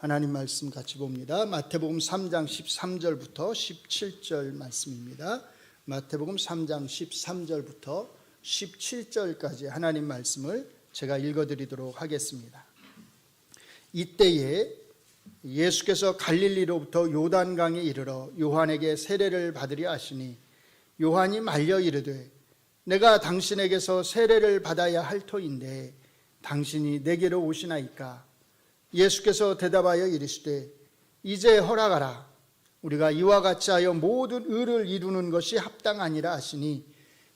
하나님 말씀 같이 봅니다. 마태복음 3장 13절부터 17절 말씀입니다. 마태복음 3장 13절부터 17절까지 하나님 말씀을 제가 읽어드리도록 하겠습니다. 이때에 예수께서 갈릴리로부터 요단강에 이르러 요한에게 세례를 받으려 하시니 요한이 말려 이르되 내가 당신에게서 세례를 받아야 할 터인데 당신이 내게로 오시나이까? 예수께서 대답하여 이르시되 이제 허락하라. 우리가 이와 같이 하여 모든 의를 이루는 것이 합당하니라 하시니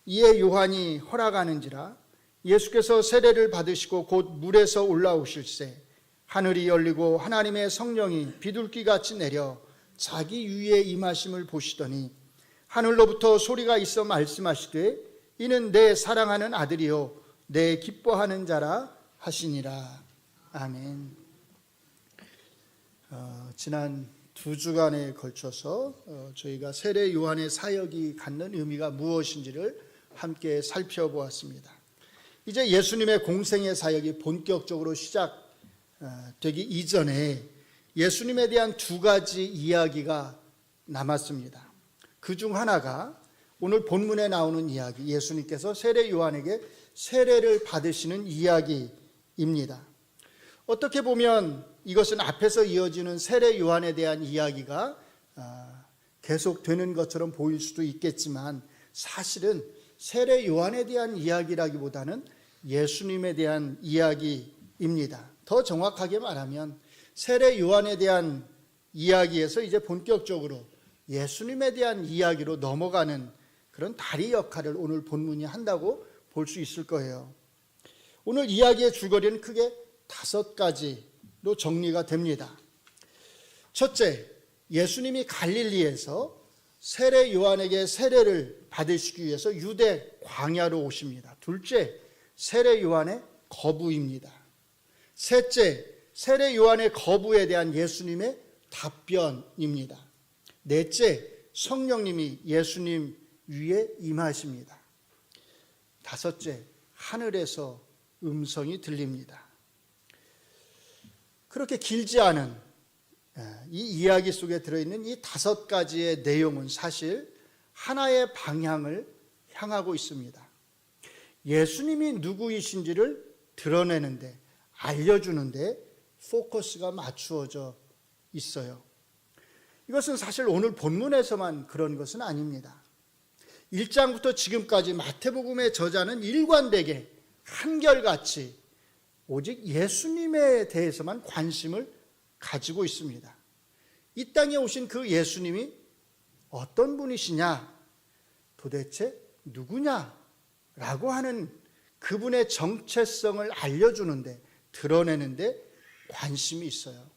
이에 요한이 허락하는지라. 예수께서 세례를 받으시고 곧 물에서 올라오실새 하늘이 열리고 하나님의 성령이 비둘기같이 내려 자기 위에 임하심을 보시더니 하늘로부터 소리가 있어 말씀하시되 이는 내 사랑하는 아들이요 내 기뻐하는 자라 하시니라. 아멘. 지난 2주간에 걸쳐서 저희가 세례 요한의 사역이 갖는 의미가 무엇인지를 함께 살펴보았습니다. 이제 예수님의 공생의 사역이 본격적으로 시작되기 이전에 예수님에 대한 2가지 이야기가 남았습니다. 그 중 하나가 오늘 본문에 나오는 이야기, 예수님께서 세례 요한에게 세례를 받으시는 이야기입니다. 어떻게 보면 이것은 앞에서 이어지는 세례 요한에 대한 이야기가 계속되는 것처럼 보일 수도 있겠지만 사실은 세례 요한에 대한 이야기라기보다는 예수님에 대한 이야기입니다. 더 정확하게 말하면 세례 요한에 대한 이야기에서 이제 본격적으로 예수님에 대한 이야기로 넘어가는 그런 다리 역할을 오늘 본문이 한다고 볼 수 있을 거예요. 오늘 이야기의 줄거리는 크게 5가지로 정리가 됩니다. 첫째, 예수님이 갈릴리에서 세례 요한에게 세례를 받으시기 위해서 유대 광야로 오십니다. 둘째, 세례 요한의 거부입니다. 셋째, 세례 요한의 거부에 대한 예수님의 답변입니다. 넷째, 성령님이 예수님 위에 임하십니다. 다섯째, 하늘에서 음성이 들립니다. 그렇게 길지 않은 이 이야기 속에 들어있는 이 5가지의 내용은 사실 하나의 방향을 향하고 있습니다. 예수님이 누구이신지를 드러내는데, 알려주는데 포커스가 맞추어져 있어요. 이것은 사실 오늘 본문에서만 그런 것은 아닙니다. 1장부터 지금까지 마태복음의 저자는 일관되게 한결같이 오직 예수님에 대해서만 관심을 가지고 있습니다. 이 땅에 오신 그 예수님이 어떤 분이시냐, 도대체 누구냐라고 하는 그분의 정체성을 알려주는데, 드러내는데 관심이 있어요.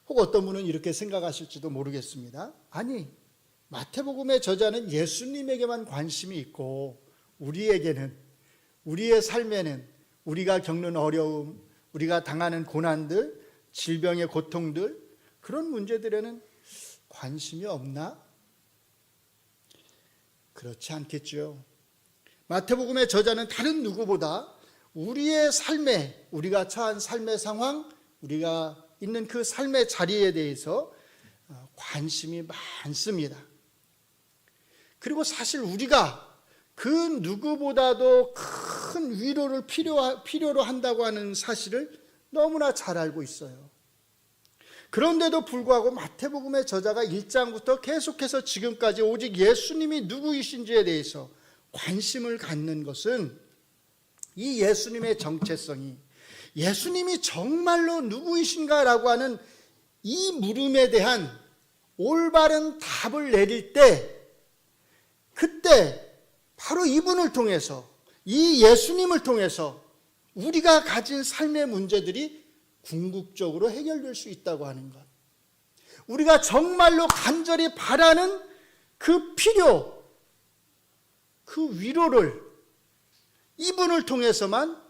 혹 어떤 분은 이렇게 생각하실지도 모르겠습니다. 아니, 마태복음의 저자는 예수님에게만 관심이 있고 우리에게는, 우리의 삶에는 우리가 겪는 어려움, 우리가 당하는 고난들, 질병의 고통들, 그런 문제들에는 관심이 없나? 그렇지 않겠죠. 마태복음의 저자는 다른 누구보다 우리의 삶에, 우리가 처한 삶의 상황, 우리가 있는 그 삶의 자리에 대해서 관심이 많습니다. 그리고 사실 우리가 그 누구보다도 큰 위로를 필요로 한다고 하는 사실을 너무나 잘 알고 있어요. 그런데도 불구하고 마태복음의 저자가 1장부터 계속해서 지금까지 오직 예수님이 누구이신지에 대해서 관심을 갖는 것은 이 예수님의 정체성이, 예수님이 정말로 누구이신가라고 하는 이 물음에 대한 올바른 답을 내릴 때, 그때 바로 이분을 통해서, 이 예수님을 통해서 우리가 가진 삶의 문제들이 궁극적으로 해결될 수 있다고 하는 것, 우리가 정말로 간절히 바라는 그 필요, 그 위로를 이분을 통해서만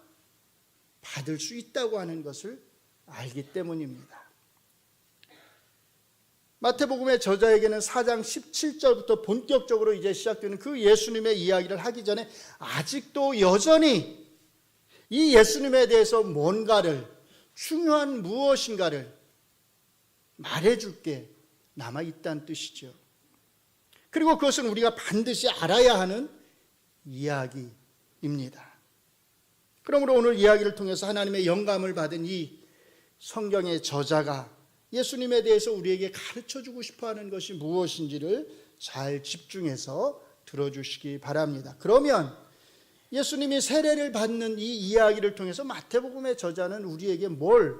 받을 수 있다고 하는 것을 알기 때문입니다. 마태복음의 저자에게는 4장 17절부터 본격적으로 이제 시작되는 그 예수님의 이야기를 하기 전에 아직도 여전히 이 예수님에 대해서 뭔가를 중요한 무엇인가를 말해줄 게 남아있다는 뜻이죠. 그리고 그것은 우리가 반드시 알아야 하는 이야기입니다. 그러므로 오늘 이야기를 통해서 하나님의 영감을 받은 이 성경의 저자가 예수님에 대해서 우리에게 가르쳐주고 싶어하는 것이 무엇인지를 잘 집중해서 들어주시기 바랍니다. 그러면 예수님이 세례를 받는 이 이야기를 통해서 마태복음의 저자는 우리에게 뭘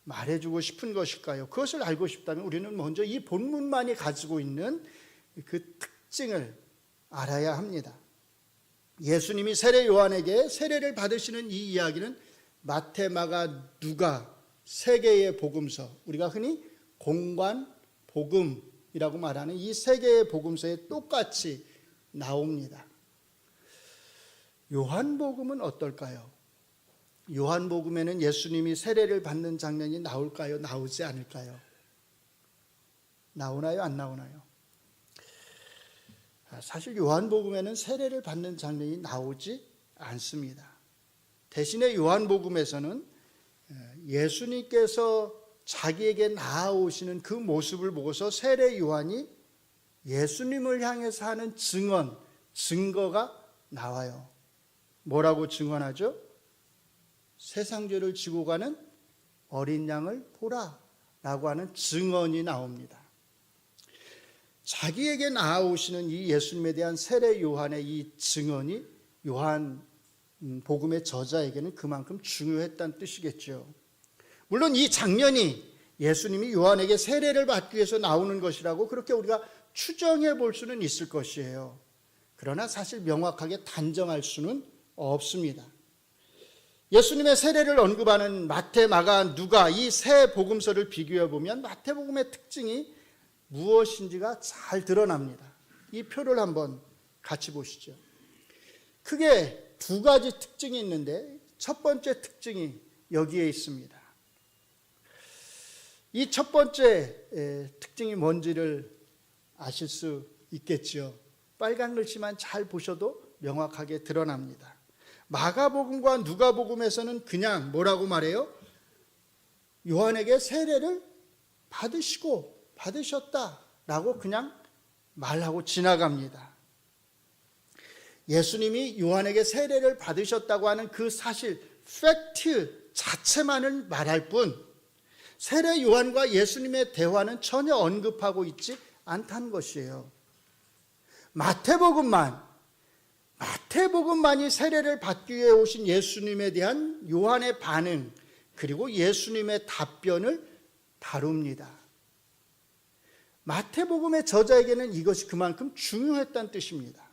말해주고 싶은 것일까요? 그것을 알고 싶다면 우리는 먼저 이 본문만이 가지고 있는 그 특징을 알아야 합니다. 예수님이 세례 요한에게 세례를 받으시는 이 이야기는 마태, 마가, 누가 세 개의 복음서, 우리가 흔히 공관, 복음이라고 말하는 이 세 개의 복음서에 똑같이 나옵니다. 요한복음은 어떨까요? 요한복음에는 예수님이 세례를 받는 장면이 나올까요? 나오지 않을까요? 나오나요? 안 나오나요? 사실 요한복음에는 세례를 받는 장면이 나오지 않습니다. 대신에 요한복음에서는 예수님께서 자기에게 나아오시는 그 모습을 보고서 세례 요한이 예수님을 향해서 하는 증거가 나와요. 뭐라고 증언하죠? 세상 죄를 지고 가는 어린 양을 보라 라고 하는 증언이 나옵니다. 자기에게 나아오시는 이 예수님에 대한 세례 요한의 이 증언이 요한 복음의 저자에게는 그만큼 중요했다는 뜻이겠죠. 물론 이 장면이 예수님이 요한에게 세례를 받기 위해서 나오는 것이라고 그렇게 우리가 추정해 볼 수는 있을 것이에요. 그러나 사실 명확하게 단정할 수는 없습니다. 예수님의 세례를 언급하는 마태, 마가, 누가 이 세 복음서를 비교해 보면 마태복음의 특징이 무엇인지가 잘 드러납니다. 이 표를 한번 같이 보시죠. 크게 두 가지 특징이 있는데 첫 번째 특징이 여기에 있습니다. 이 첫 번째 특징이 뭔지를 아실 수 있겠죠. 빨간 글씨만 잘 보셔도 명확하게 드러납니다. 마가복음과 누가복음에서는 그냥 뭐라고 말해요? 요한에게 세례를 받으셨다라고 그냥 말하고 지나갑니다. 예수님이 요한에게 세례를 받으셨다고 하는 그 사실, 팩트 자체만을 말할 뿐 세례 요한과 예수님의 대화는 전혀 언급하고 있지 않다는 것이에요. 마태복음만이 세례를 받기 위해 오신 예수님에 대한 요한의 반응 그리고 예수님의 답변을 다룹니다. 마태복음의 저자에게는 이것이 그만큼 중요했다는 뜻입니다.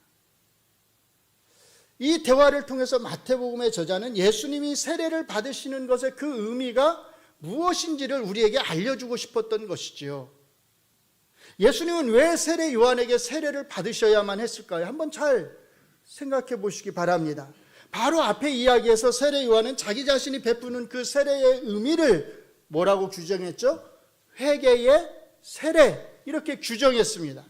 이 대화를 통해서 마태복음의 저자는 예수님이 세례를 받으시는 것의 그 의미가 무엇인지를 우리에게 알려주고 싶었던 것이지요. 예수님은 왜 세례 요한에게 세례를 받으셔야만 했을까요? 한번 잘 생각해 보시기 바랍니다. 바로 앞에 이야기에서 세례 요한은 자기 자신이 베푸는 그 세례의 의미를 뭐라고 규정했죠? 회개의 세례, 이렇게 규정했습니다.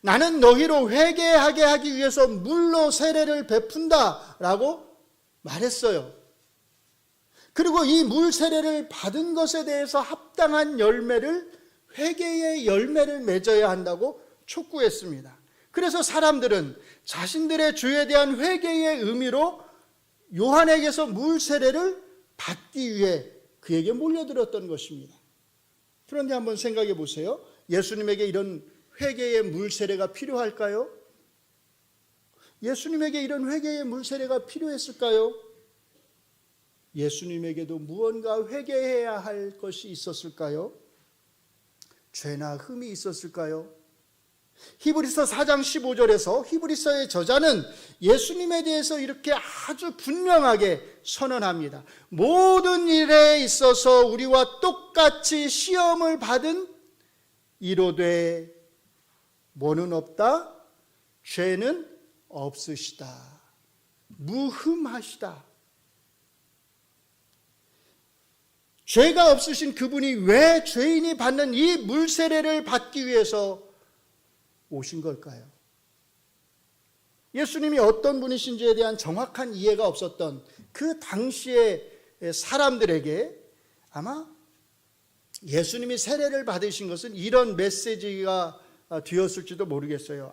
나는 너희로 회개하게 하기 위해서 물로 세례를 베푼다 라고 말했어요. 그리고 이 물 세례를 받은 것에 대해서 합당한 열매를, 회개의 열매를 맺어야 한다고 촉구했습니다. 그래서 사람들은 자신들의 죄에 대한 회개의 의미로 요한에게서 물 세례를 받기 위해 그에게 몰려들었던 것입니다. 그런데 한번 생각해 보세요. 예수님에게 이런 회개의 물 세례가 필요할까요? 예수님에게 이런 회개의 물 세례가 필요했을까요? 예수님에게도 무언가 회개해야 할 것이 있었을까요? 죄나 흠이 있었을까요? 히브리서 4장 15절에서 히브리서의 저자는 예수님에 대해서 이렇게 아주 분명하게 선언합니다. 모든 일에 있어서 우리와 똑같이 시험을 받은 이로되 뭐는 없다? 죄는 없으시다. 무흠하시다. 죄가 없으신 그분이 왜 죄인이 받는 이 물세례를 받기 위해서 오신 걸까요? 예수님이 어떤 분이신지에 대한 정확한 이해가 없었던 그 당시의 사람들에게 아마 예수님이 세례를 받으신 것은 이런 메시지가 되었을지도 모르겠어요.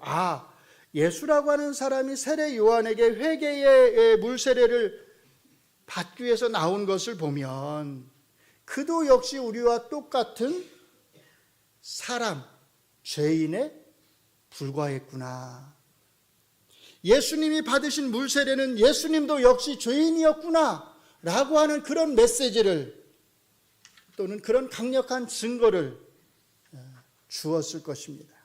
예수라고 하는 사람이 세례 요한에게 회개의 물세례를 받기 위해서 나온 것을 보면 그도 역시 우리와 똑같은 사람, 죄인에 불과했구나. 예수님이 받으신 물세례는 예수님도 역시 죄인이었구나 라고 하는 그런 메시지를 또는 그런 강력한 증거를 주었을 것입니다.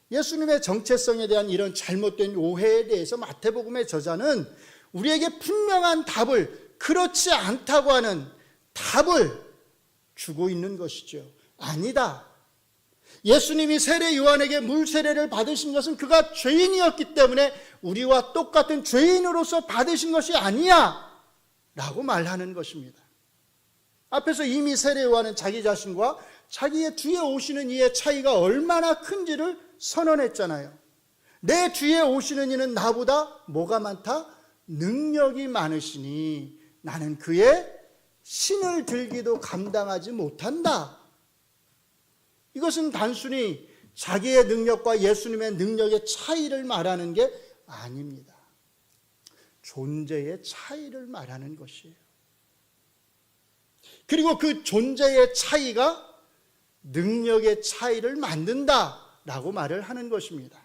예수님의 정체성에 대한 이런 잘못된 오해에 대해서 마태복음의 저자는 우리에게 분명한 답을, 그렇지 않다고 하는 답을 주고 있는 것이죠. 아니다. 예수님이 세례 요한에게 물세례를 받으신 것은 그가 죄인이었기 때문에 우리와 똑같은 죄인으로서 받으신 것이 아니야 라고 말하는 것입니다. 앞에서 이미 세례 요한은 자기 자신과 자기의 뒤에 오시는 이의 차이가 얼마나 큰지를 선언했잖아요. 내 뒤에 오시는 이는 나보다 뭐가 많다? 능력이 많으시니 나는 그의 신을 들기도 감당하지 못한다. 이것은 단순히 자기의 능력과 예수님의 능력의 차이를 말하는 게 아닙니다. 존재의 차이를 말하는 것이에요. 그리고 그 존재의 차이가 능력의 차이를 만든다라고 말을 하는 것입니다.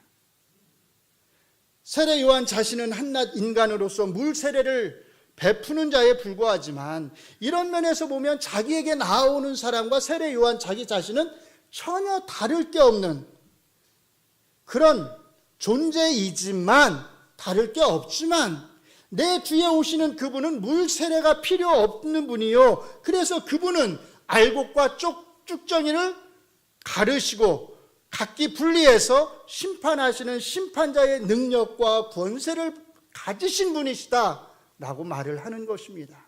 세례 요한 자신은 한낱 인간으로서 물 세례를 베푸는 자에 불과하지만 이런 면에서 보면 자기에게 나아오는 사람과 세례 요한 자기 자신은 전혀 다를 게 없는 그런 존재이지만, 다를 게 없지만 내 뒤에 오시는 그분은 물 세례가 필요 없는 분이요, 그래서 그분은 알곡과 쭉정이를 가르시고 각기 분리해서 심판하시는 심판자의 능력과 권세를 가지신 분이시다 라고 말을 하는 것입니다.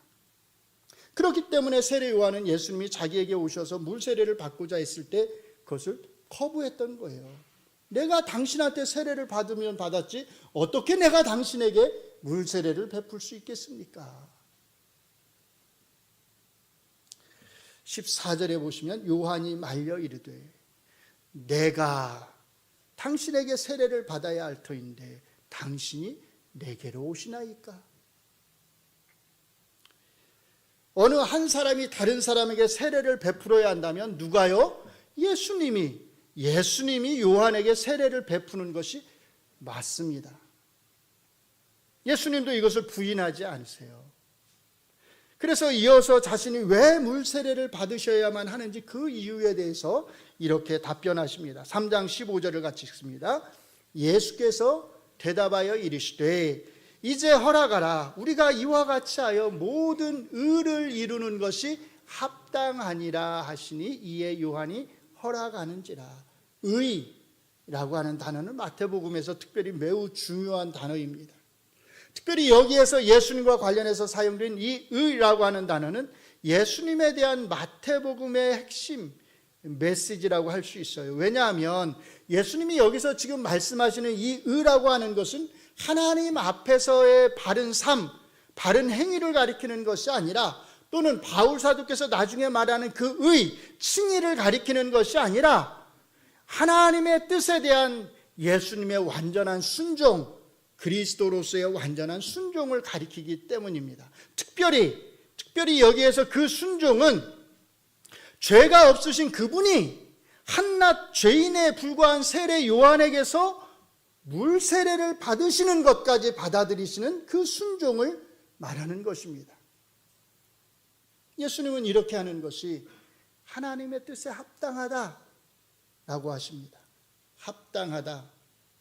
그렇기 때문에 세례 요한은 예수님이 자기에게 오셔서 물세례를 받고자 했을 때 그것을 거부했던 거예요. 내가 당신한테 세례를 받으면 받았지 어떻게 내가 당신에게 물세례를 베풀 수 있겠습니까? 14절에 보시면 요한이 말려 이르되 내가 당신에게 세례를 받아야 할 터인데 당신이 내게로 오시나이까? 어느 한 사람이 다른 사람에게 세례를 베풀어야 한다면 누가요? 예수님이 요한에게 세례를 베푸는 것이 맞습니다. 예수님도 이것을 부인하지 않으세요. 그래서 이어서 자신이 왜 물세례를 받으셔야만 하는지 그 이유에 대해서 이렇게 답변하십니다. 3장 15절을 같이 읽습니다. 예수께서 대답하여 이르시되 이제 허락하라. 우리가 이와 같이 하여 모든 의를 이루는 것이 합당하니라 하시니 이에 요한이 허락하는지라. 의라고 하는 단어는 마태복음에서 특별히 매우 중요한 단어입니다. 특별히 여기에서 예수님과 관련해서 사용된 이 의라고 하는 단어는 예수님에 대한 마태복음의 핵심 메시지라고 할 수 있어요. 왜냐하면 예수님이 여기서 지금 말씀하시는 이 의라고 하는 것은 하나님 앞에서의 바른 삶, 바른 행위를 가리키는 것이 아니라, 또는 바울 사도께서 나중에 말하는 그 의, 칭의를 가리키는 것이 아니라 하나님의 뜻에 대한 예수님의 완전한 순종, 그리스도로서의 완전한 순종을 가리키기 때문입니다. 특별히 여기에서 그 순종은 죄가 없으신 그분이 한낱 죄인에 불과한 세례 요한에게서 물세례를 받으시는 것까지 받아들이시는 그 순종을 말하는 것입니다. 예수님은 이렇게 하는 것이 하나님의 뜻에 합당하다라고 하십니다. 합당하다,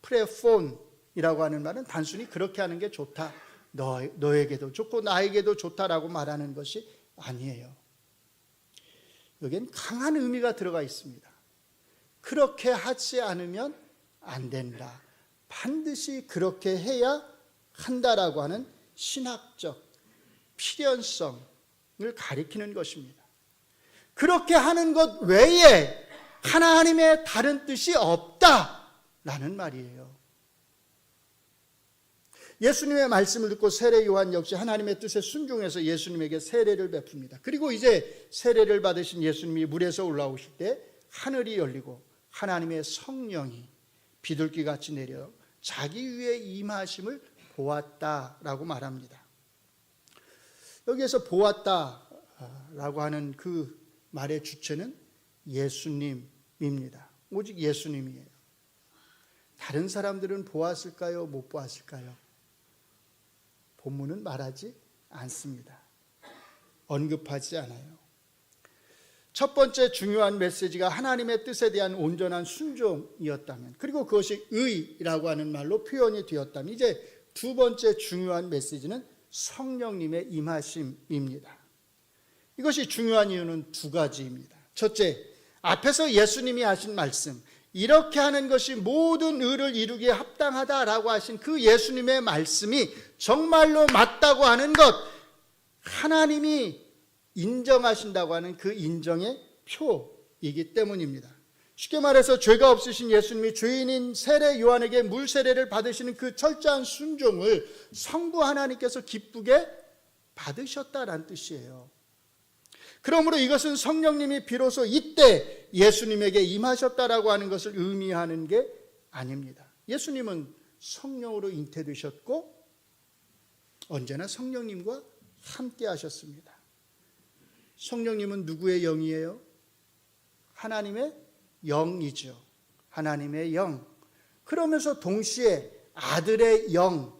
프레폰이라고 하는 말은 단순히 그렇게 하는 게 좋다, 너에게도 좋고 나에게도 좋다라고 말하는 것이 아니에요. 여기엔 강한 의미가 들어가 있습니다. 그렇게 하지 않으면 안 된다, 반드시 그렇게 해야 한다라고 하는 신학적 필연성을 가리키는 것입니다. 그렇게 하는 것 외에 하나님의 다른 뜻이 없다라는 말이에요. 예수님의 말씀을 듣고 세례 요한 역시 하나님의 뜻에 순종해서 예수님에게 세례를 베풉니다. 그리고 이제 세례를 받으신 예수님이 물에서 올라오실 때 하늘이 열리고 하나님의 성령이 비둘기같이 내려 자기 위에 임하심을 보았다라고 말합니다. 여기에서 보았다라고 하는 그 말의 주체는 예수님입니다. 오직 예수님이에요. 다른 사람들은 보았을까요? 못 보았을까요? 본문은 말하지 않습니다. 언급하지 않아요. 첫 번째 중요한 메시지가 하나님의 뜻에 대한 온전한 순종이었다면, 그리고 그것이 의라고 하는 말로 표현이 되었다면, 이제 두 번째 중요한 메시지는 성령님의 임하심입니다. 이것이 중요한 이유는 두 가지입니다. 첫째, 앞에서 예수님이 하신 말씀, 이렇게 하는 것이 모든 의를 이루기에 합당하다라고 하신 그 예수님의 말씀이 정말로 맞다고 하는 것, 하나님이 인정하신다고 하는 그 인정의 표이기 때문입니다. 쉽게 말해서 죄가 없으신 예수님이 죄인인 세례 요한에게 물 세례를 받으시는 그 철저한 순종을 성부 하나님께서 기쁘게 받으셨다라는 뜻이에요. 그러므로 이것은 성령님이 비로소 이때 예수님에게 임하셨다라고 하는 것을 의미하는 게 아닙니다. 예수님은 성령으로 잉태되셨고 언제나 성령님과 함께 하셨습니다. 성령님은 누구의 영이에요? 하나님의 영이죠. 하나님의 영. 그러면서 동시에 아들의 영,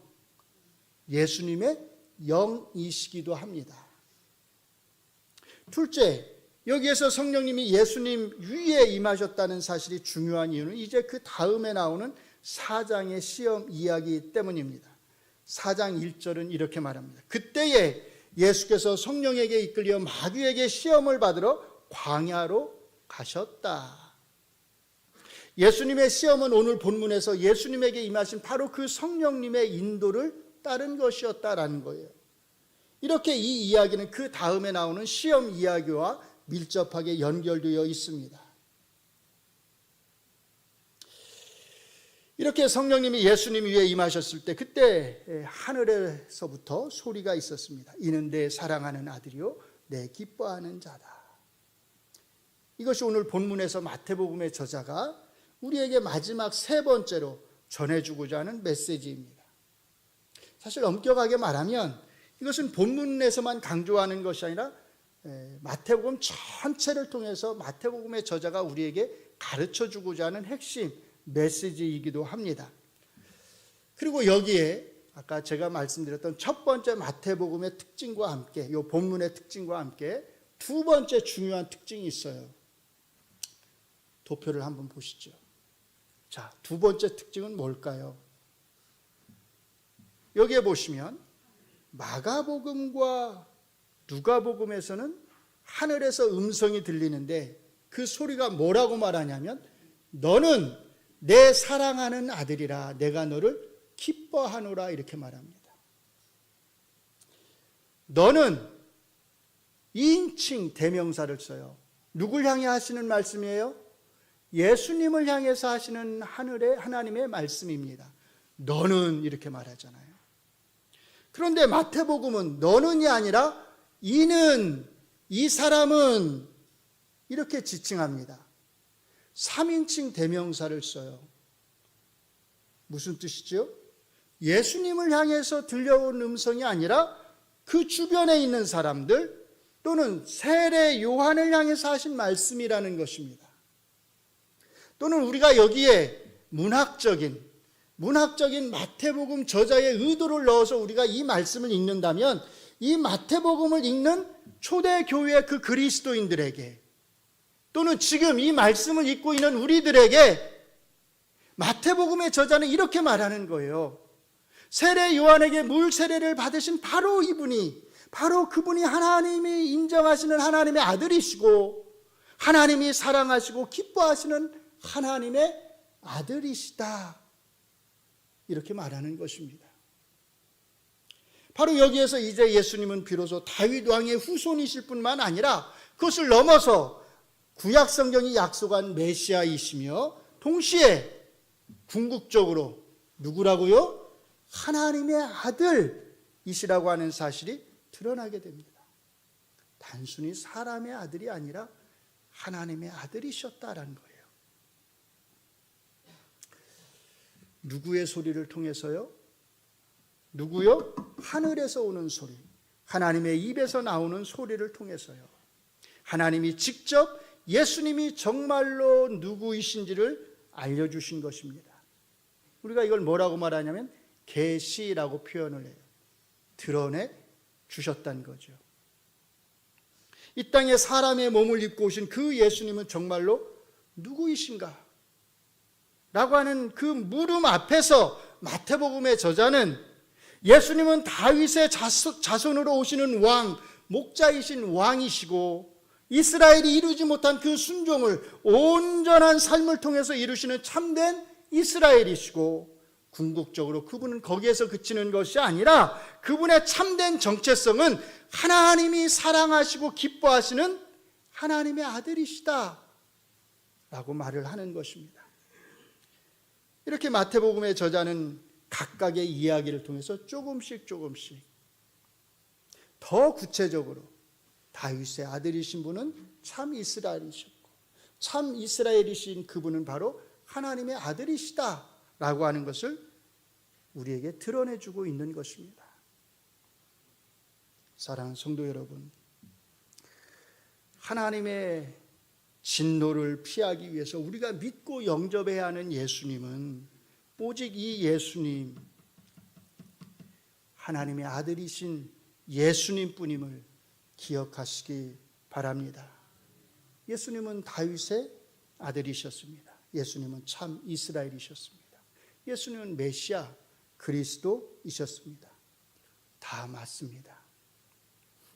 예수님의 영이시기도 합니다. 둘째, 여기에서 성령님이 예수님 위에 임하셨다는 사실이 중요한 이유는 이제 그 다음에 나오는 4장의 시험 이야기 때문입니다. 4장 1절은 이렇게 말합니다. 그때에 예수께서 성령에게 이끌려 마귀에게 시험을 받으러 광야로 가셨다. 예수님의 시험은 오늘 본문에서 예수님에게 임하신 바로 그 성령님의 인도를 따른 것이었다라는 거예요. 이렇게 이 이야기는 그 다음에 나오는 시험 이야기와 밀접하게 연결되어 있습니다. 이렇게 성령님이 예수님 위에 임하셨을 때 그때 하늘에서부터 소리가 있었습니다. 이는 내 사랑하는 아들이요 내 기뻐하는 자다. 이것이 오늘 본문에서 마태복음의 저자가 우리에게 마지막 세 번째로 전해주고자 하는 메시지입니다. 사실 엄격하게 말하면 이것은 본문에서만 강조하는 것이 아니라 마태복음 전체를 통해서 마태복음의 저자가 우리에게 가르쳐주고자 하는 핵심 메시지이기도 합니다. 그리고 여기에 아까 제가 말씀드렸던 첫 번째 마태복음의 특징과 함께 이 본문의 특징과 함께 두 번째 중요한 특징이 있어요. 도표를 한번 보시죠. 자, 두 번째 특징은 뭘까요? 여기에 보시면 마가복음과 누가복음에서는 하늘에서 음성이 들리는데 그 소리가 뭐라고 말하냐면 너는 내 사랑하는 아들이라 내가 너를 기뻐하노라 이렇게 말합니다. 너는 2인칭 대명사를 써요. 누굴 향해 하시는 말씀이에요? 예수님을 향해서 하시는 하나님의 말씀입니다. 너는 이렇게 말하잖아요. 그런데 마태복음은 너는이 아니라 이는, 이 사람은 이렇게 지칭합니다. 3인칭 대명사를 써요. 무슨 뜻이죠? 예수님을 향해서 들려온 음성이 아니라 그 주변에 있는 사람들 또는 세례 요한을 향해서 하신 말씀이라는 것입니다. 또는 우리가 여기에 문학적인 마태복음 저자의 의도를 넣어서 우리가 이 말씀을 읽는다면 이 마태복음을 읽는 초대교회 그 그리스도인들에게 또는 지금 이 말씀을 읽고 있는 우리들에게 마태복음의 저자는 이렇게 말하는 거예요. 세례 요한에게 물 세례를 받으신 바로 이분이, 바로 그분이 하나님이 인정하시는 하나님의 아들이시고 하나님이 사랑하시고 기뻐하시는 하나님의 아들이시다. 이렇게 말하는 것입니다. 바로 여기에서 이제 예수님은 비로소 다윗 왕의 후손이실 뿐만 아니라 그것을 넘어서 구약 성경이 약속한 메시아이시며 동시에 궁극적으로 누구라고요? 하나님의 아들이시라고 하는 사실이 드러나게 됩니다. 단순히 사람의 아들이 아니라 하나님의 아들이셨다라는 거예요. 누구의 소리를 통해서요? 누구요? 하늘에서 오는 소리, 하나님의 입에서 나오는 소리를 통해서요. 하나님이 직접 예수님이 정말로 누구이신지를 알려주신 것입니다. 우리가 이걸 뭐라고 말하냐면 계시라고 표현을 해요. 드러내 주셨다는 거죠. 이 땅에 사람의 몸을 입고 오신 그 예수님은 정말로 누구이신가? 라고 하는 그 물음 앞에서 마태복음의 저자는 예수님은 다윗의 자손으로 오시는 왕, 목자이신 왕이시고 이스라엘이 이루지 못한 그 순종을 온전한 삶을 통해서 이루시는 참된 이스라엘이시고, 궁극적으로 그분은 거기에서 그치는 것이 아니라 그분의 참된 정체성은 하나님이 사랑하시고 기뻐하시는 하나님의 아들이시다 라고 말을 하는 것입니다. 이렇게 마태복음의 저자는 각각의 이야기를 통해서 조금씩 더 구체적으로 다윗의 아들이신 분은 참 이스라엘이셨고 참 이스라엘이신 그분은 바로 하나님의 아들이시다 라고 하는 것을 우리에게 드러내주고 있는 것입니다. 사랑하는 성도 여러분, 하나님의 진노를 피하기 위해서 우리가 믿고 영접해야 하는 예수님은 오직 이 예수님, 하나님의 아들이신 예수님뿐임을 기억하시기 바랍니다. 예수님은 다윗의 아들이셨습니다. 예수님은 참 이스라엘이셨습니다. 예수님은 메시아 그리스도이셨습니다. 다 맞습니다.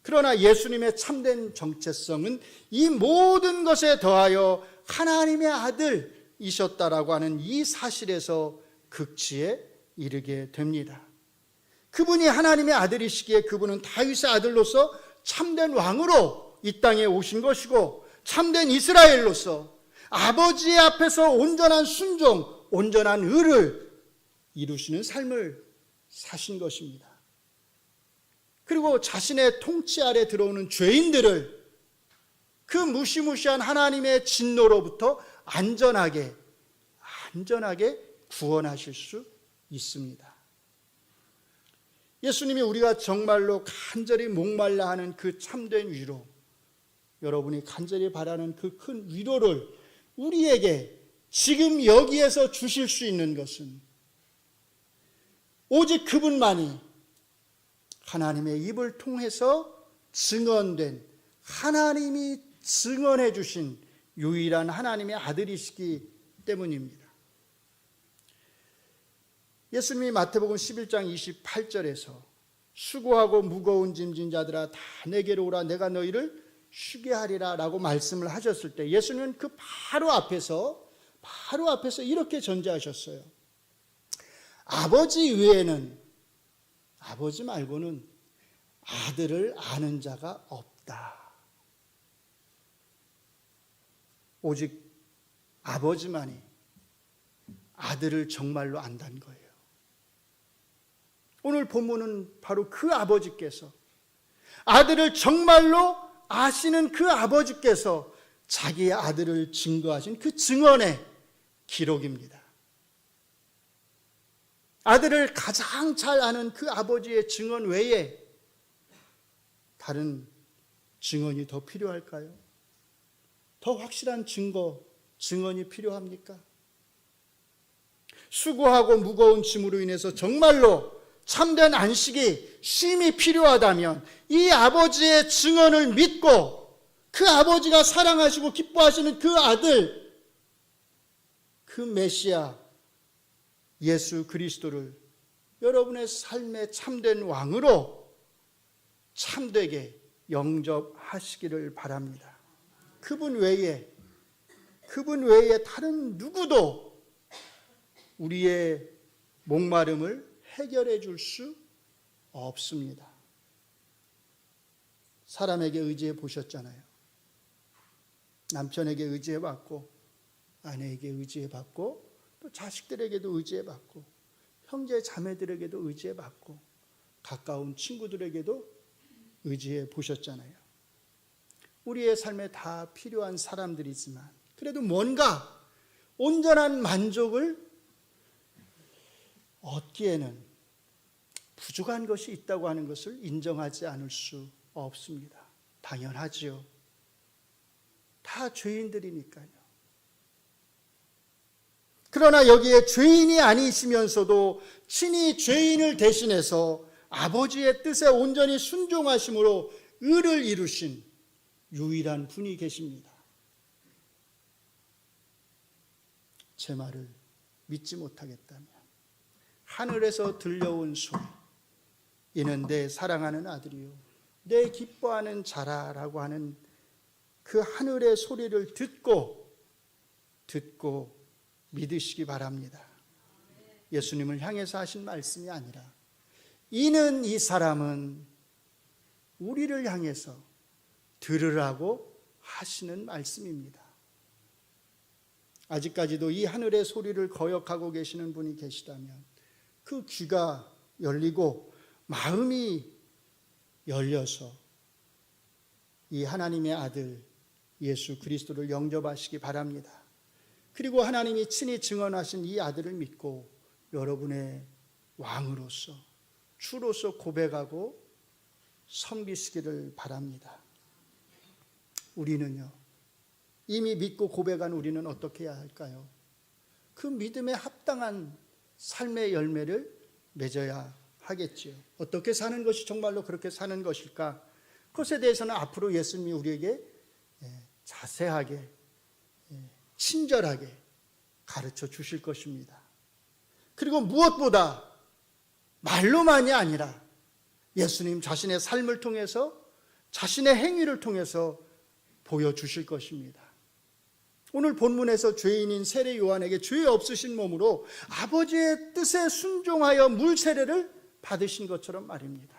그러나 예수님의 참된 정체성은 이 모든 것에 더하여 하나님의 아들이셨다라고 하는 이 사실에서 극치에 이르게 됩니다. 그분이 하나님의 아들이시기에 그분은 다윗의 아들로서 참된 왕으로 이 땅에 오신 것이고 참된 이스라엘로서 아버지의 앞에서 온전한 순종, 온전한 의를 이루시는 삶을 사신 것입니다. 그리고 자신의 통치 아래 들어오는 죄인들을 그 무시무시한 하나님의 진노로부터 안전하게 구원하실 수 있습니다. 예수님이 우리가 정말로 간절히 목말라 하는 그 참된 위로, 여러분이 간절히 바라는 그 큰 위로를 우리에게 지금 여기에서 주실 수 있는 것은 오직 그분만이 하나님의 입을 통해서 증언된, 하나님이 증언해 주신 유일한 하나님의 아들이시기 때문입니다. 예수님이 마태복음 11장 28절에서 수고하고 무거운 짐진 자들아 다 내게로 오라 내가 너희를 쉬게 하리라 라고 말씀을 하셨을 때 예수님은 그 바로 앞에서 이렇게 전제하셨어요. 아버지 외에는, 아버지 말고는 아들을 아는 자가 없다. 오직 아버지만이 아들을 정말로 안다는 거예요. 오늘 본문은 바로 그 아버지께서, 아들을 정말로 아시는 그 아버지께서 자기의 아들을 증거하신 그 증언의 기록입니다. 아들을 가장 잘 아는 그 아버지의 증언 외에 다른 증언이 더 필요할까요? 더 확실한 증언이 필요합니까? 수고하고 무거운 짐으로 인해서 정말로 참된 안식이 심히 필요하다면 이 아버지의 증언을 믿고 그 아버지가 사랑하시고 기뻐하시는 그 아들, 그 메시아 예수 그리스도를 여러분의 삶의 참된 왕으로 참되게 영접하시기를 바랍니다. 그분 외에 다른 누구도 우리의 목마름을 해결해 줄 수 없습니다. 사람에게 의지해 보셨잖아요. 남편에게 의지해 봤고, 아내에게 의지해 봤고, 또 자식들에게도 의지해 봤고, 형제 자매들에게도 의지해 봤고 가까운 친구들에게도 의지해 보셨잖아요. 우리의 삶에 다 필요한 사람들이지만 그래도 뭔가 온전한 만족을 얻기에는 부족한 것이 있다고 하는 것을 인정하지 않을 수 없습니다. 당연하지요. 다 죄인들이니까요. 그러나 여기에 죄인이 아니시면서도 친히 죄인을 대신해서 아버지의 뜻에 온전히 순종하심으로 의를 이루신 유일한 분이 계십니다. 제 말을 믿지 못하겠다면 하늘에서 들려온 소리, 이는 내 사랑하는 아들이요 내 기뻐하는 자라라고 하는 그 하늘의 소리를 듣고 믿으시기 바랍니다. 예수님을 향해서 하신 말씀이 아니라 이는 이 사람은 우리를 향해서 들으라고 하시는 말씀입니다. 아직까지도 이 하늘의 소리를 거역하고 계시는 분이 계시다면 그 귀가 열리고 마음이 열려서 이 하나님의 아들 예수 그리스도를 영접하시기 바랍니다. 그리고 하나님이 친히 증언하신 이 아들을 믿고 여러분의 왕으로서 주로서 고백하고 섬기시기를 바랍니다. 우리는요, 이미 믿고 고백한 우리는 어떻게 해야 할까요? 그 믿음에 합당한 삶의 열매를 맺어야 하겠지요. 어떻게 사는 것이 정말로 그렇게 사는 것일까? 그것에 대해서는 앞으로 예수님이 우리에게 자세하게 친절하게 가르쳐 주실 것입니다. 그리고 무엇보다 말로만이 아니라 예수님 자신의 삶을 통해서 자신의 행위를 통해서 보여주실 것입니다. 오늘 본문에서 죄인인 세례 요한에게 죄 없으신 몸으로 아버지의 뜻에 순종하여 물 세례를 받으신 것처럼 말입니다.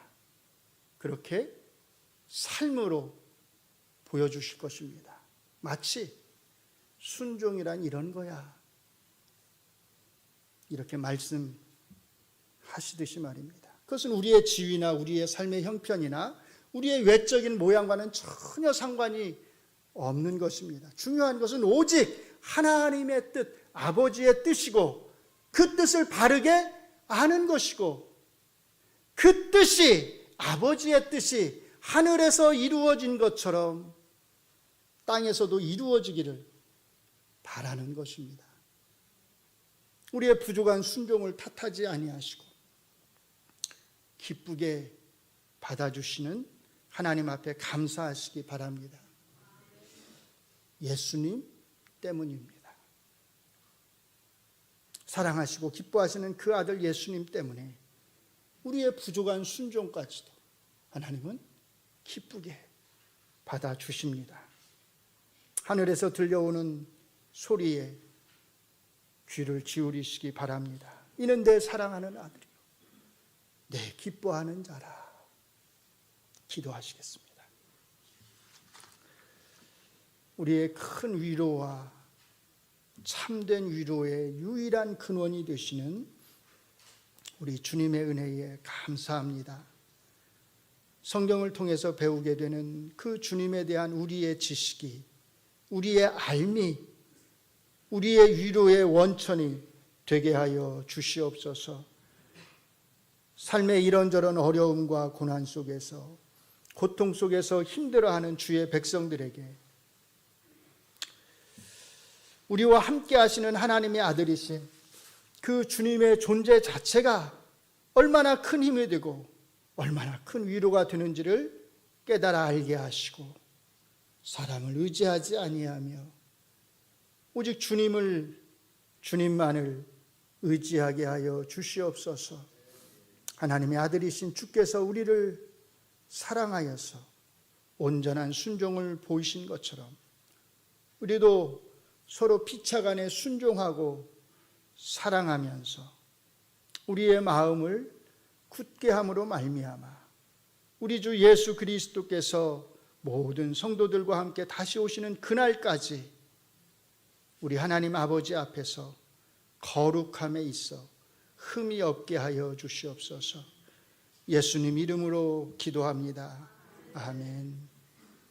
그렇게 삶으로 보여주실 것입니다. 마치 순종이란 이런 거야, 이렇게 말씀하시듯이 말입니다. 그것은 우리의 지위나 우리의 삶의 형편이나 우리의 외적인 모양과는 전혀 상관이 없는 것입니다. 중요한 것은 오직 하나님의 뜻, 아버지의 뜻이고 그 뜻을 바르게 아는 것이고 그 뜻이, 아버지의 뜻이 하늘에서 이루어진 것처럼 땅에서도 이루어지기를 바라는 것입니다. 우리의 부족한 순종을 탓하지 아니하시고 기쁘게 받아주시는 하나님 앞에 감사하시기 바랍니다. 예수님 때문입니다. 사랑하시고 기뻐하시는 그 아들 예수님 때문에 우리의 부족한 순종까지도 하나님은 기쁘게 받아주십니다. 하늘에서 들려오는 소리에 귀를 기울이시기 바랍니다. 이는 내 사랑하는 아들이요 내 기뻐하는 자라. 기도하시겠습니다. 우리의 큰 위로와 참된 위로의 유일한 근원이 되시는 우리 주님의 은혜에 감사합니다. 성경을 통해서 배우게 되는 그 주님에 대한 우리의 지식이, 우리의 알미, 우리의 위로의 원천이 되게 하여 주시옵소서. 삶의 이런저런 어려움과 고난 속에서, 고통 속에서 힘들어하는 주의 백성들에게 우리와 함께 하시는 하나님의 아들이신 그 주님의 존재 자체가 얼마나 큰 힘이 되고 얼마나 큰 위로가 되는지를 깨달아 알게 하시고 사람을 의지하지 아니하며 오직 주님만을 의지하게 하여 주시옵소서. 하나님의 아들이신 주께서 우리를 사랑하여서 온전한 순종을 보이신 것처럼 우리도 서로 피차간에 순종하고 사랑하면서 우리의 마음을 굳게 함으로 말미암아 우리 주 예수 그리스도께서 모든 성도들과 함께 다시 오시는 그날까지 우리 하나님 아버지 앞에서 거룩함에 있어 흠이 없게 하여 주시옵소서. 예수님 이름으로 기도합니다. 아멘.